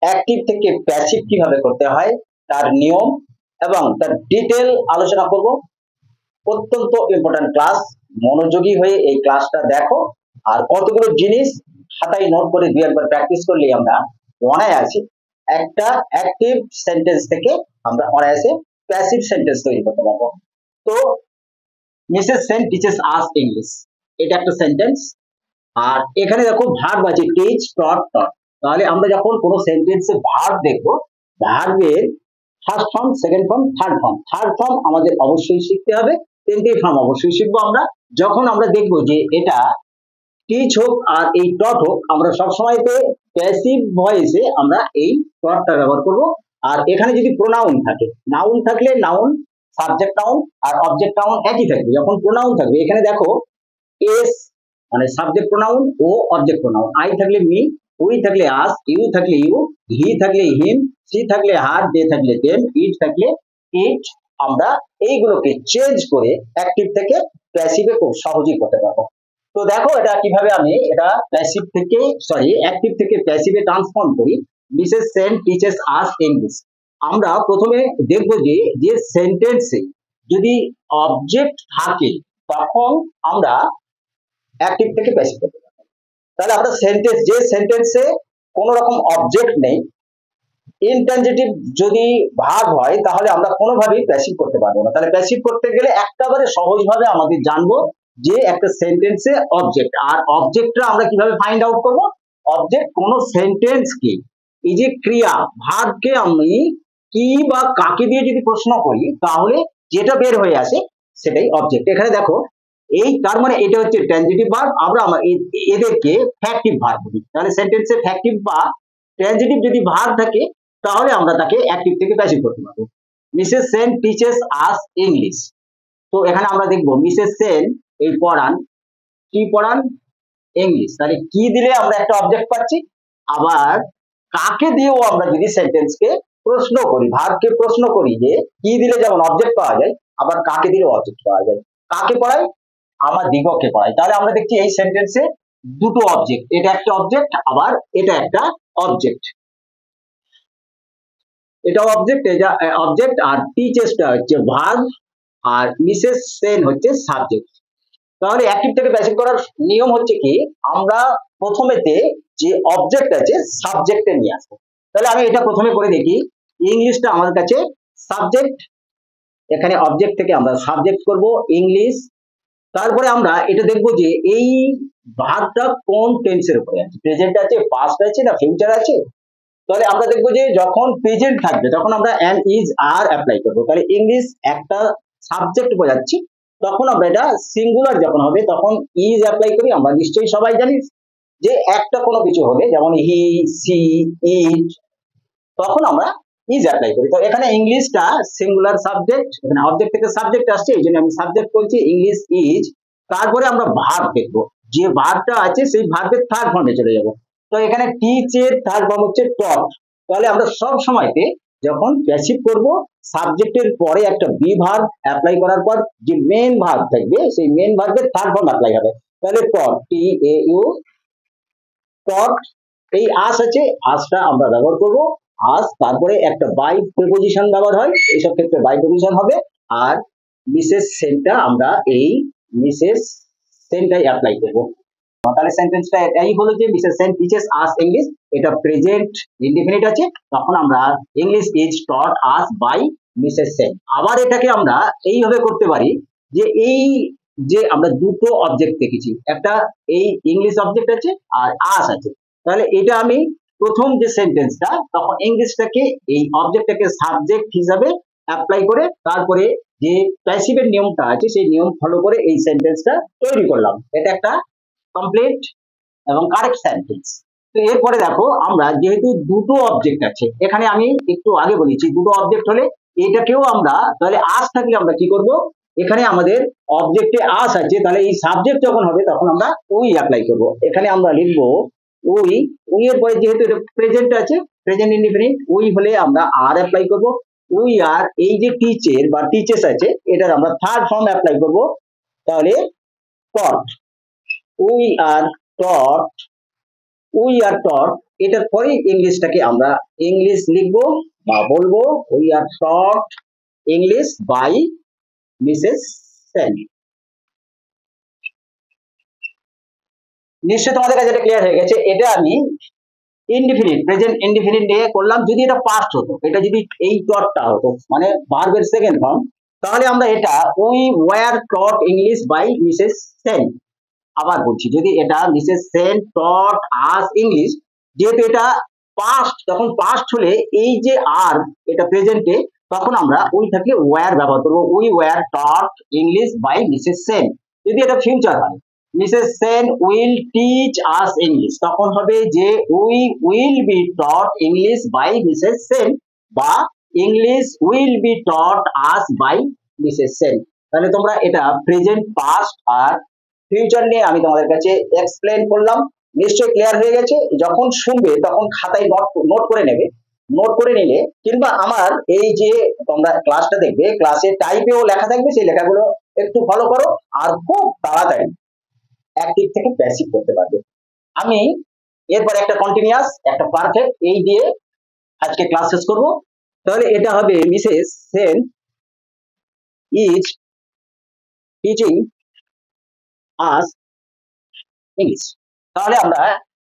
Active থেকে passive কিভাবে করতে হয় তার নিয়ম এবং তার ডিটেল আলোচনা করব। অত্যন্ত ইম্পর্টেন্ট ক্লাস, মনোযোগী হয়ে এই ক্লাসটা দেখো। আর কতগুলো জিনিস খাতায় নোট করে দুই একবার প্র্যাকটিস করলে আমরা অনায়াসে একটা অ্যাক্টিভ সেন্টেন্স থেকে আমরা অনায়াসে প্যাসিভ সেন্টেন্স তৈরি করতে পারবো। তো Mrs Sen teaches us English, এটা একটা সেন্টেন্স। আর এখানে দেখো ভার্ব আছে টিচ টট টট। তাহলে আমরা যখন কোনো সেন্টেন্সে ভার্ব দেখবো, ভার্বের first form, second form, third form. Third form আমাদের অবশ্যই শিখতে হবে, তিনটি ফর্ম অবশ্যই শিখবো আমরা। যখন আমরা দেখবো যে এটা টিচ হোক আর এই টট হোক, আমরা সবসময়তে প্যাসিভ ভয়েসে আমরা এই টটটা ব্যবহার করব। আর এখানে যদি প্রোনাউন থাকে, নাউন থাকলে নাউন, সাবজেক্ট নাউন আর অবজেক্ট নাউন একই থাকবে। যখন প্রোনাউন থাকবে, এখানে দেখো এস মানে সাবজেক্ট প্রোনাউন ও অবজেক্ট প্রোনাউন, আই থাকলে মি, উই থাকলে আস, ইউ থাকলে ইউ, হি থাকলে হিম, সি থাকলে হার, দে থাকলে দেম, ইট থাকলে ইট। আমরা এইগুলোকে চেঞ্জ করে অ্যাক্টিভ থেকে প্যাসিভে খুব সহজেই করতে পারবো। তো দেখো এটা কিভাবে আমি এটা প্যাসিভ থেকে অ্যাক্টিভ থেকে প্যাসিভে ট্রান্সফর্ম করি। Mrs Sen teaches us English. আমরা প্রথমে দেখবো যে সেন্টেন্সে যদি অবজেক্ট থাকে তখন আমরা অ্যাক্টিভ থেকে প্যাসিভ করতে পারবো। তাহলে আমরা যে সেন্টেন্সে কোনো রকম অবজেক্ট নেই, ইনট্রানজিটিভ যদি ভার্ব হয়, তাহলে আমরা কোনোভাবেই প্যাসিভ করতে পারবো না। তাহলে প্যাসিভ করতে গেলে একেবারে সহজভাবে আমাদের জানবো যে একটা সেন্টেন্সে অবজেক্ট, আর অবজেক্টটা আমরা কিভাবে ফাইন্ড আউট করবো। অবজেক্ট কোন সেন্টেন্স কি, এই যে ক্রিয়া ভার্বকে আমি কি বা কাকে দিয়ে যদি প্রশ্ন করি, তাহলে যেটা বের হয়ে আসে সেটাই অবজেক্ট। এখানে দেখো এই তার মানে এটা হচ্ছে ট্রানজিটিভ ভার্ব, আমরা এদেরকে ফ্যাক্টিভ ভার্ব বলি। তাহলে সেন্টেন্সে ফ্যাক্টিভ বা ট্রানজিটিভ যদি ভার্ব থাকে, তাহলে আমরা তাকে অ্যাক্টিভ থেকে প্যাসিভ করতে পারবো। Mrs Sen teaches us English. তো এখানে আমরা দেখবো মিসেস সেন এই পড়ান, কি পড়ান, ইংলিশ। তাহলে কি দিলে আমরা একটা অবজেক্ট পাচ্ছি, আবার কাকে দিয়েও আমরা যদি সেন্টেন্সকে প্রশ্ন করি, ভার্বকে প্রশ্ন করি, যে কি দিলে যেমন অবজেক্ট পাওয়া যায়, আবার কাকে দিলেও অবজেক্ট পাওয়া যায়। কাকে পড়াই, আমার দিগকে পড়াই। তাহলে আমরা দেখছি এই সেন্টেন্সে দুটো অবজেক্ট, এটা একটা অবজেক্ট আবার এটা একটা অবজেক্ট, এটা অবজেক্ট, এটা অবজেক্ট। আর টিচেসটা হচ্ছে ভার্ব আর মিসেস সেন হচ্ছে সাবজেক্ট। তাহলে অ্যাক্টিভ থেকে প্যাসিভ করার নিয়ম হচ্ছে কি, আমরা প্রথমেতে যে অবজেক্ট আছে সাবজেক্টে নিয়ে আসবো। তাহলে আমি এটা প্রথমে করে দেখি, ইংলিশটা আমাদের কাছে সাবজেক্ট, এখানে অবজেক্ট থেকে আমরা সাবজেক্ট করব ইংলিশ। তারপরে আমরা এটা দেখবো যে এই ভার্বটা কোন টেন্সের উপরে আছে, প্রেজেন্ট আছে, পাস্ট আছে না ফিউচার আছে। তাহলে আমরা দেখবো যে যখন প্রেজেন্ট থাকবে তখন আমরা অ্যান, ইজ, আর অ্যাপ্লাই করবো। তাহলে ইংলিশ একটা সাবজেক্ট বোঝাচ্ছি, তখন আমরা এটা সিঙ্গুলার যখন হবে তখন ইজ অ্যাপ্লাই করি। আমরা নিশ্চয়ই সবাই জানি যে একটা কোনো কিছু হলে, যেমন হি, সি, ইট, তখন আমরা ইজ অ্যাপ্লাই করি। তো এখানে ইংলিশটা সিঙ্গুলার সাবজেক্ট, এখানে অবজেক্ট থেকে সাবজেক্ট আসছে, এই জন্য আমি সাবজেক্ট বলছি ইংলিশ ইজ। তারপরে আমরা ভার্ব দেখবো, যে ভার্বটা আছে সেই ভার্বের থার্ড ফর্মে চলে যাব। তো এখানে টিচের থার্ড ফর্ম হচ্ছে টট। তাহলে আমরা সব সময়তে যখন প্যাসিভ করব, সাবজেক্টের পরে একটা বি ভার্ব অ্যাপ্লাই করার পর যে মেন ভার্ব থাকবে, সেই মেন ভার্বের থার্ড ফর্ম অ্যাপ্লাই হবে। তাহলে টট, টি এ ইউ, টট। এই আস আছে, আসটা আমরা ব্যবহার করব, আস। তারপরে একটা বাই প্রিপোজিশন ব্যবহার হয়, এইসব ক্ষেত্রে বাই প্রিপোজিশন হবে। আর মিসেস সেনটা আমরা এই মিসেস সেনটাই অ্যাপ্লাই করব। তাহলে সেন্টেন্সটা এটাই হলো যে Mrs Sen teaches us English, এটা প্রেজেন্ট ইনডিফিনিট আছে, তখন আমরা English is taught us by Mrs Sen. আবার এটাকে আমরা এইভাবে করতে পারি যে এই যে আমরা দুটো অবজেক্ট দেখেছি, একটা এই ইংলিশ অবজেক্ট আছে আর আস আছে। তাহলে এটা আমি প্রথম যে সেন্টেন্সটা, তখন ইংলিশটাকে এই অবজেক্টটাকে সাবজেক্ট হিসাবে অ্যাপ্লাই করে তারপরে যে প্যাসিভের নিয়মটা আছে সেই নিয়ম ফলো করে এই সেন্টেন্সটা তৈরি করলাম। এটা একটা কমপ্লিট এবং কারেক্ট সেন্টেন্স। তো এরপরে দেখো আমরা যেহেতু দুটো অবজেক্ট আছে, এখানে আমি একটু আগে বলেছি দুটো অবজেক্ট হলে এটাকেও আমরা, তাহলে আস থাকলে আমরা কি করব, এখানে আমাদের অবজেক্টে আস আছে, তাহলে এই সাবজেক্ট যখন হবে তখন আমরা উই অ্যাপ্লাই করব। এখানে আমরা লিখবো উই, উই এর পরে যেহেতু এটা প্রেজেন্ট আছে, প্রেজেন্ট ইনডিফিনিট, উই হলে আমরা আর অ্যাপ্লাই করব। উই আর এই যে টিচের বা টিচেস আছে, এটার আমরা থার্ড ফর্ম অ্যাপ্লাই করব। তাহলে টট, we are taught we are টট, এটার পরে ইংলিশটাকে আমরা ইংলিশ লিখবো বা বলবো we are taught English by Mrs Sen. নিশ্চয়ই তোমাদের কাছে এটা ক্লিয়ার হয়ে গেছে। এটা আমি ইনডিফিনিট প্রেজেন্ট ইনডিফিনিট দিয়ে করলাম। যদি এটা পাস্ট হতো, এটা যদি এই টটটা হতো মানে ভার্বের সেকেন্ড ফর্ম, তাহলে আমরা এটা we were taught English by Mrs Sen. আবার বলছি, যদি এটা Mrs Sen taught us English, যেহেতু এটা পাস্ট, তখন পাস্ট হলে এই যে আর এটা প্রেজেন্টে, তখন আমরা উই থাকলে ওয়্যার ব্যবহার করবো, we were taught English by Mrs Sen. যদি এটা ফিউচার হয়, Mrs Sen will teach us English, তখন হবে যে we will be taught English by Mrs Sen, বা English will be taught us by Mrs Sen. তাহলে তোমরা এটা প্রেজেন্ট, পাস্ট আর ফিউচার নিয়ে আমি তোমাদের কাছে এক্সপ্লেন করলাম। নিশ্চয়ই ক্লিয়ার হয়ে গেছে। যখন শুনবে তখন খাতায় নোট করে নেবে। নোট করে নিলে কিংবা আমার এই যে তোমরা ক্লাসটা দেখবে, ক্লাসে টাইপেও লেখা থাকবে, সেই লেখাগুলো একটু ফলো করো আর খুব তাড়াতাড়ি অ্যাক্টিভ থেকে প্যাসিভ করতে পারবে। আমি এরপর একটা কন্টিনিউয়াস, একটা পারফেক্ট এই দিয়ে আজকে ক্লাস শেষ করবো। তাহলে এটা হবে Mrs Sen is teaching us English. তাহলে আমরা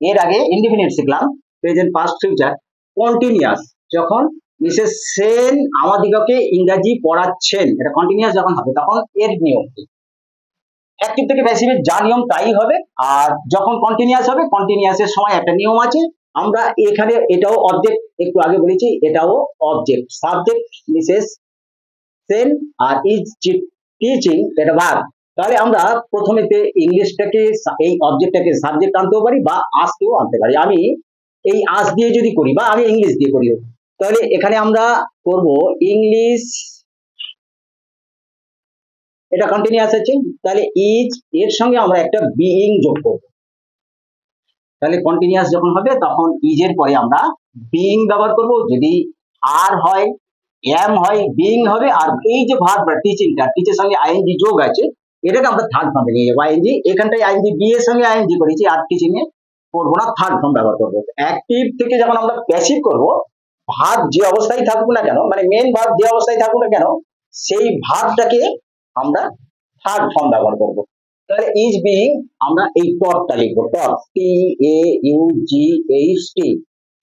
এর আগে ইনডিফিনিট শিখলাম, প্রেজেন্ট, পাস্ট, ফিউচার। কন্টিনিউয়াস যখন মিসেস সেন আমাদিগকে ইংরাজি পড়াচ্ছেন, এটা কন্টিনিউয়াস যখন হবে তখন এর নিয়ম কি? অ্যাক্টিভ থেকে প্যাসিভের যা নিয়ম তাই হবে। আর যখন কন্টিনিউয়াস হবে, কন্টিনিউয়াসের সময় একটা নিয়ম আছে। আমরা এখানে এটাও অবজেক্ট, একটু আগে বলেছি এটাও অবজেক্ট, সাবজেক্ট মিসেস সেন আর ইজ টিচিং এটা ভার্ব। তাহলে আমরা প্রথমেতে ইংলিশটাকে, এই অবজেক্টটাকে সাবজেক্ট আনতেও পারি বা আসকেও আনতে পারি। আমি এই আস দিয়ে যদি করি বা আমি ইংলিশ দিয়ে করি, তাহলে এখানে আমরা করব ইংলিশ, এটা কন্টিনিউয়াস আছে, তাহলে ইজ এর সঙ্গে আমরা একটা বিইং যোগ করব। তাহলে কন্টিনিউয়াস যখন হবে তখন ইজ এর পরে আমরা বিইং ব্যবহার করব। যদি আর হয়, এম হয়, বিইং হবে। আর এই যে ভার্বটা টিচিংটা, টিচের সঙ্গে আইএনজি যোগ আছে, এটাকে আমরা থার্ড ফর্মে নিয়ে যাবো। আইএনজি এখানটায় আইএনজি বি এর সঙ্গে আইএনজি করেছি, আর টিচিং এ করবো না, থার্ড ফর্ম ব্যবহার করবো। অ্যাক্টিভ থেকে যখন আমরা প্যাসিভ করব, ভার্ব যে অবস্থায় থাকুক না কেন, মানে মেন ভার্ব যে অবস্থায় থাকুক না কেন, সেই ভার্বটাকে আমরা থার্ড ফর্ম ব্যবহার করব। তাহলে ইজ বিইং আমরা এই টটটা লিখবো, টট, টি এ you G H T,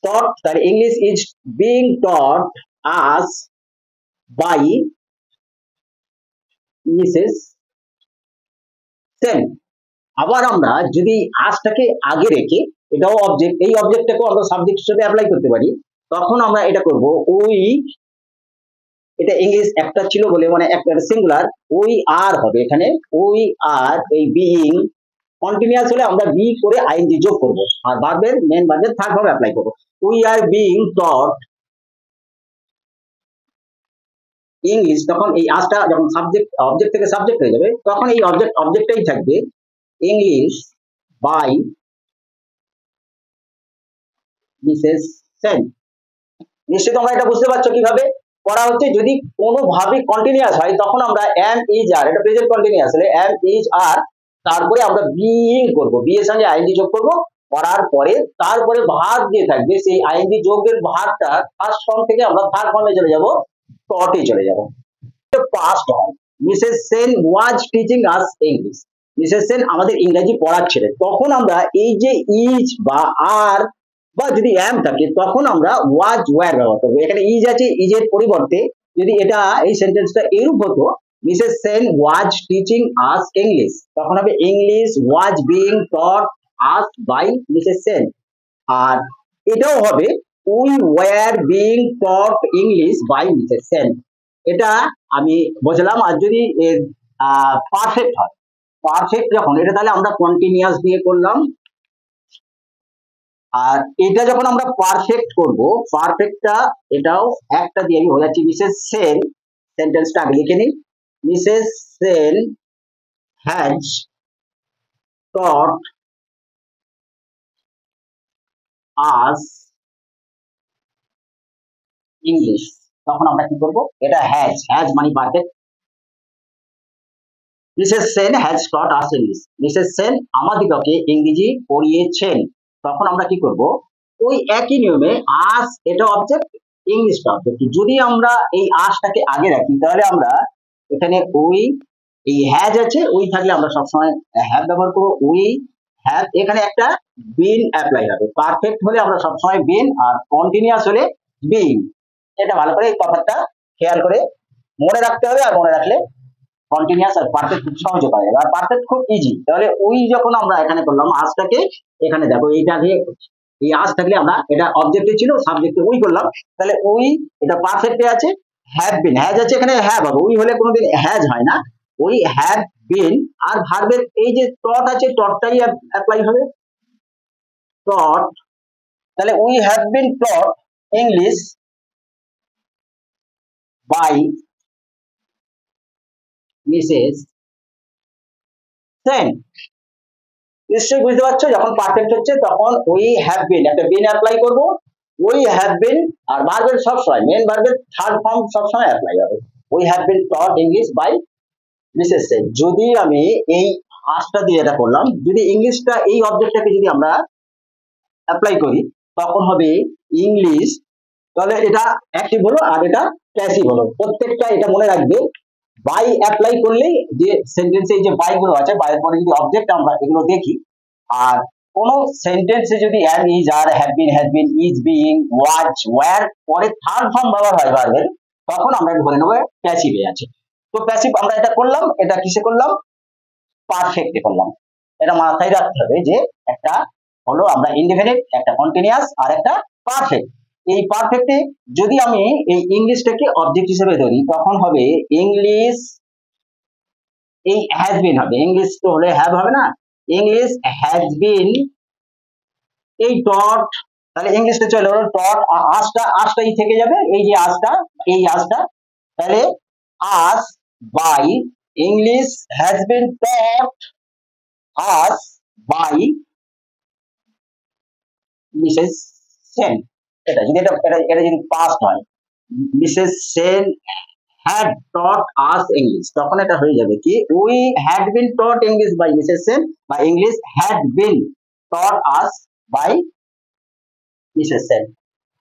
taught. তাহলে English is being taught us by Mrs Sen. আবার আমরা যদি আসটাকে আগে রেখে, এটাও অবজেক্ট, এই অবজেক্টটাকে আমরা সাবজেক্ট হিসেবে অ্যাপ্লাই করতে পারি, তখন আমরা এটা করব উই, এটা ইংলিশ একটা ছিল বলে মানে একটা সিঙ্গুলার, উই আর হবে এখানে, উই আর এই বিইং কন্টিনিউয়াস হলে আমরা বি করে আইএনজি যোগ করব, আর ভার্বের মেন ভার্বের থার্ড ফর্ম অ্যাপ্লাই করব। We are being taught English, তখন এই আসটা যখন সাবজেক্ট, অবজেক্ট থেকে সাবজেক্ট হয়ে যাবে, তখন এই অবজেক্টটাই থাকবে ইংলিশ বাই মিসেস সেন। নিশ্চয়ই তোমরা এটা বুঝতে পারছো কিভাবে করা হচ্ছে। যদি কোনোভাবে কন্টিনিউয়াস হয়, তখন আমরা এম ইজ আর, এটা প্রেজেন্ট কন্টিনিউয়াস হলে এম ইজ আর, তারপরে আমরা বিইং করব, বি এর সঙ্গে আইএনজি যোগ করব, করার পরে তারপরে ভার্ব দিয়ে থাকবে, সেই আইএনজি যোগের ভার্বটা ফার্স্ট ফর্ম থেকে আমরা থার্ড ফর্মে চলে যাব, টটে চলে যাব। পাস্ট হয়, Mrs Sen was teaching us English, Mrs Sen আমাদের ইংরেজি পড়াচ্ছিলেন, তখন আমরা এই যে ইজ বা আর বা যদি এম থাকে, তখন আমরা ওয়াজ ওয়্যার ব্যবহার করবো। এখানে ইজ আছে, ইজের পরিবর্তে যদি এটা এই সেন্টেন্সটা এরূপ হতো, Mrs Sen was teaching us English, তখন হবে English was being taught us by Mrs Sen. আর এটাও হবে we were being taught English by Mrs Sen. এটা আমি বুঝলাম। আর যদি পারফেক্ট হয়, পারফেক্ট যখন এটা, তাহলে আমরা কন্টিনিউয়াস দিয়ে করলাম। আর এটা যখন আমরা পারফেক্ট করব, পারফেক্টটা এটাও একটা দিয়ে আমি বোঝাচ্ছি। মিসেস সেন, সেন্টেন্সটা আগে লিখে নিই, Mrs Sen has taught us English, তখন আমরা কি করব, এটা হ্যাজ, হ্যাজ মানে perfect. Mrs Sen has taught us English, Mrs Sen আমাদিগকে ইংরেজি পড়িয়েছেন। তখন আমরা কি করব, ওই একই নিয়মে আস এটা অবজেক্ট, ইংলিশটা অবজেক্ট। যদি আমরা এই আসটাকে আগে রাখি তাহলে আমরা এখানে ওই এই হ্যাজ আছে, ওই থাকলে আমরা সবসময় হ্যাভ ব্যবহার করবো। উই হ্যাভ, এখানে একটা বিন অ্যাপ্লাই হবে। পারফেক্ট হলে আমরা সবসময় বিন, আর কন্টিনিউয়াস হলে বিং। এটা ভালো করে এই কথাটা খেয়াল করে মনে রাখতে হবে, আর মনে রাখলে কন্টিনিউয়াস আর পারফেক্ট খুব সহজে পাওয়া যাবে। আর পারফেক্ট খুব ইজি। তাহলে ওই যখন আমরা এখানে করলাম আজটাকে, এখানে দেখো এইটাকে এই আজ থাকলে আমরা এটা অবজেক্টে ছিল, সাবজেক্টে উই করলাম, তাহলে উই এটা পারফেক্টে আছে। হ্যাভ বিন, হ্যাজ আছে এখানে হ্যাভ হবে, উই হলে কোনোদিন হ্যাজ হয় না। উই হ্যাভ বিন, আর ভার্বের এই যে টট আছে, টটটাই অ্যাপ্লাই হবে, টট। তাহলে we have been taught English by Mrs Sen. নিশ্চয়ই বুঝতে পারছো, যখন পারফেক্ট হচ্ছে তখন উই হ্যাভ বিন, একটা বিন অ্যাপ্লাই করবো। উই হ্যাভ বিন, আর ভার্বের সবসময় মেন ভার্বের থার্ড ফর্ম সবসময় অ্যাপ্লাই হবে। We have been taught English by Mrs Sen. যদি আমি এই আজটা দিয়ে এটা করলাম, যদি ইংলিশটা এই অবজেক্টটাকে যদি আমরা অ্যাপ্লাই করি তখন হবে ইংলিশ। তাহলে এটা অ্যাক্টিভ হলো আর এটা প্যাসিভ হলো। প্রত্যেকটা এটা মনে রাখবে, বাই অ্যাপ্লাই করলেই যে সেন্টেন্সে এই যে বাই গুলো আছে, বাইয়ের পরে যদি অবজেক্ট আমরা এগুলো দেখি, আর কোন সেন্টেন্সে যদি am, is, are, have been, has been, is, being, was, were পরে থার্ড ফর্ম ব্যবহার হয় ভার্বের, তখন আমরা ধরে নেবো প্যাসিভে আছে। তো প্যাসিভ আমরা এটা করলাম, এটা কিসে করলাম, পারফেক্টে করলাম। এটা মাথায় রাখতে হবে যে একটা হলো আমরা ইনডেফিনিট, একটা কন্টিনিউয়াস, আর একটা পারফেক্ট। এই পারফেক্টে যদি আমি এই ইংলিশটাকে অবজেক্ট হিসেবে ধরি তখন হবে ইংলিশ, এই হ্যাজ বিন হবে, ইংলিশ তো হলে হ্যাভ হবে না, ইংলিশ হ্যাজ বিন এই ডট। তাহলে ইংলিশটা চলে হলো ডট, আজটা আজটাই থেকে যাবে, এই যে আজটা, এই আজটা। তাহলে আজ বাই ইংলিশ হ্যাজ বিন টট আজ বাই মিসেস সেন। এটা যদি এটা যদি পাস্ট হয়, Mrs Sen had taught us English, তখন এটা হয়ে যাবে কি, we had been taught English by Mrs. Sen, বা English had been taught us by Mrs. Sen।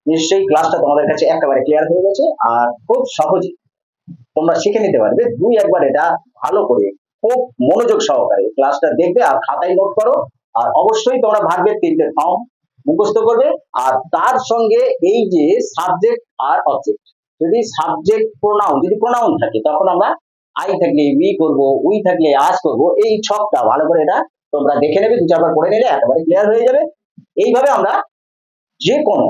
নিশ্চয়ই ক্লাসটা তোমাদের কাছে একেবারে ক্লিয়ার হয়ে গেছে, আর খুব সহজে তোমরা শিখে নিতে পারবে। দুই একবার এটা ভালো করে খুব মনোযোগ সহকারে ক্লাসটা দেখবে, আর খাতায় নোট করো। আর অবশ্যই তোমরা ভার্বের 3টে ফর্ম মুখস্থ করবে, আর তার সঙ্গে এই যে সাবজেক্ট আর অবজেক্ট, যদি সাবজেক্ট প্রোনাউন, যদি প্রোনাউন থাকে তখন আমরা আই থাকলে উই করব, উই থাকলে আজ করব। এই ছকটা ভালো করে এটা তোমরা দেখে নেবে, দু চারবার পড়ে নিলে একেবারে ক্লিয়ার হয়ে যাবে। এইভাবে আমরা যে কোনো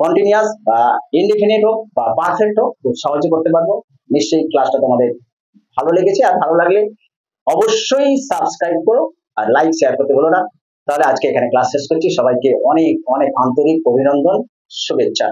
কন্টিনিউয়াস বা ইনডিফিনিট হোক বা পারফেক্ট হোক খুব সহজে করতে পারবো। নিশ্চয়ই ক্লাসটা তোমাদের ভালো লেগেছে, আর ভালো লাগলে অবশ্যই সাবস্ক্রাইব করো আর লাইক শেয়ার করতে ভুলো না। তাহলে আজকে এখানে ক্লাস শেষ করছি। সবাইকে অনেক অনেক আন্তরিক অভিনন্দন, শুভেচ্ছা।